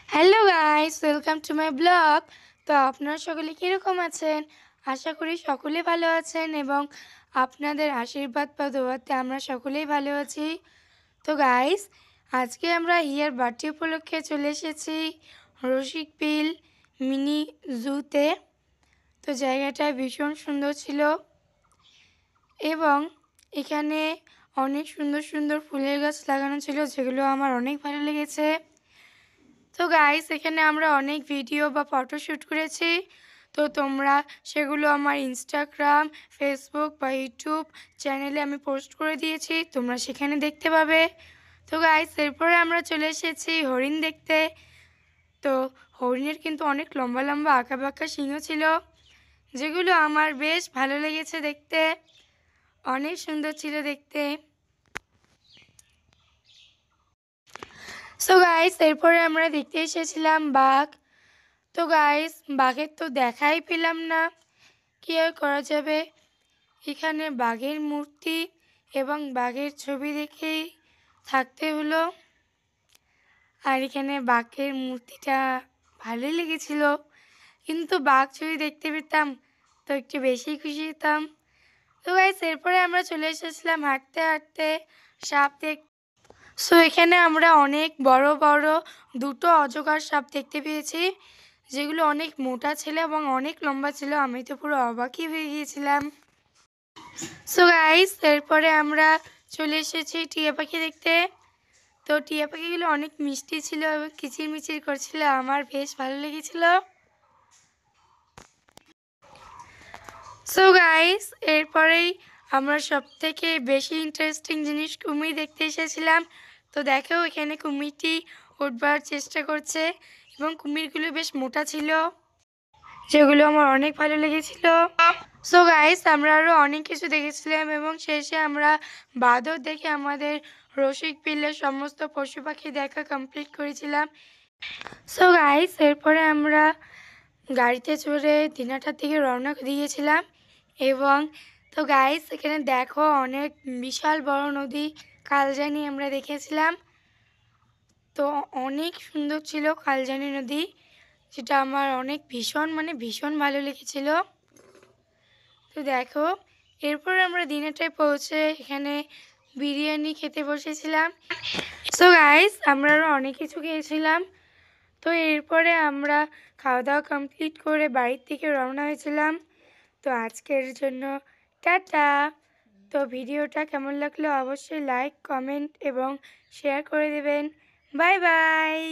Hello guys, welcome to my blog. তো আপনারা সকলে কীরকম আছেন? আশা করি সকলে ভালো আছেন এবং আপনাদের আশীর্বাদ বা দোয়াতে আমরা সকলেই ভালো আছি। তো গাইস, আজকে আমরা হিয়ার বার্থডে উপলক্ষে চলে এসেছি রসিকবিল মিনি জুতে। তো জায়গাটা ভীষণ সুন্দর ছিল এবং এখানে অনেক সুন্দর সুন্দর ফুলের গাছ লাগানো ছিল, যেগুলো আমার অনেক ভালো লেগেছে। তো গাইস, এখানে আমরা অনেক ভিডিও বা ফটোশ্যুট করেছি। তো তোমরা সেগুলো আমার ইনস্টাগ্রাম, ফেসবুক বা ইউটিউব চ্যানেলে আমি পোস্ট করে দিয়েছি, তোমরা সেখানে দেখতে পাবে। তো গাইস, এরপরে আমরা চলে এসেছি হরিণ দেখতে। তো হরিণের কিন্তু অনেক লম্বা লম্বা আঁকা বাঁকা শিং ছিল, যেগুলো আমার বেশ ভালো লেগেছে দেখতে, অনেক সুন্দর ছিল দেখতে। সো গাইস, এরপরে আমরা দেখতে এসেছিলাম বাঘ। তো গাইস, বাঘের তো দেখাই পেলাম না, কী আর করা যাবে। এখানে বাঘের মূর্তি এবং বাঘের ছবি দেখেই থাকতে হলো। আর এখানে বাঘের মূর্তিটা ভালোই লেগেছিল, কিন্তু বাঘ ছবি দেখতে পেতাম তো একটু বেশি খুশি হতাম। তো গাইস, এরপরে আমরা চলে এসেছিলাম হাঁটতে হাঁটতে সাপ দেখ। সো এখানে আমরা অনেক বড় বড় দুটো অজগর সাপ দেখতে পেয়েছি, যেগুলো অনেক মোটা ছিল এবং অনেক লম্বা ছিল। আমি তো পুরো অবাকই হয়ে গিয়েছিলাম। সো গাইস, এরপরে আমরা চলে এসেছি টিয়া পাখি দেখতে। তো টিয়া পাখিগুলো অনেক মিষ্টি ছিল এবং কিচিরমিচির করছিল, আমার বেশ ভালো লেগেছিল। সো গাইস, এরপরেই আমরা সবথেকে বেশি ইন্টারেস্টিং জিনিস কুমির দেখতে এসেছিলাম। তো দেখো, এখানে কুমিরটি উঠবার চেষ্টা করছে এবং কুমিরগুলো বেশ মোটা ছিল, যেগুলো আমার অনেক ভালো লেগেছিল। সো গাইস, আমরা আরও অনেক কিছু দেখেছিলাম এবং শেষে আমরা বাঁদর দেখে আমাদের রসিকবিলের সমস্ত পশু পাখি দেখা কমপ্লিট করেছিলাম। সো গাইস, এরপরে আমরা গাড়িতে চড়ে দিনাটার দিকে রওনা দিয়েছিলাম এবং তো গাইস, এখানে দেখো অনেক বিশাল বড় নদী কালজানি আমরা দেখেছিলাম। তো অনেক সুন্দর ছিল কালজানি নদী, যেটা আমার অনেক ভীষণ ভালো লেগেছিল। তো দেখো, এরপর আমরা দিনাটায় পৌঁছে এখানে বিরিয়ানি খেতে বসেছিলাম। সো গাইস, আমরা আরও অনেক কিছু খেয়েছিলাম। তো এরপরে আমরা খাওয়া দাওয়া কমপ্লিট করে বাড়ির থেকে রওনা হয়েছিলাম। তো আজকের জন্য টাটা। তো ভিডিওটা কেমন লাগলো অবশ্যই লাইক, কমেন্ট এবং শেয়ার করে দেবেন। Bye bye.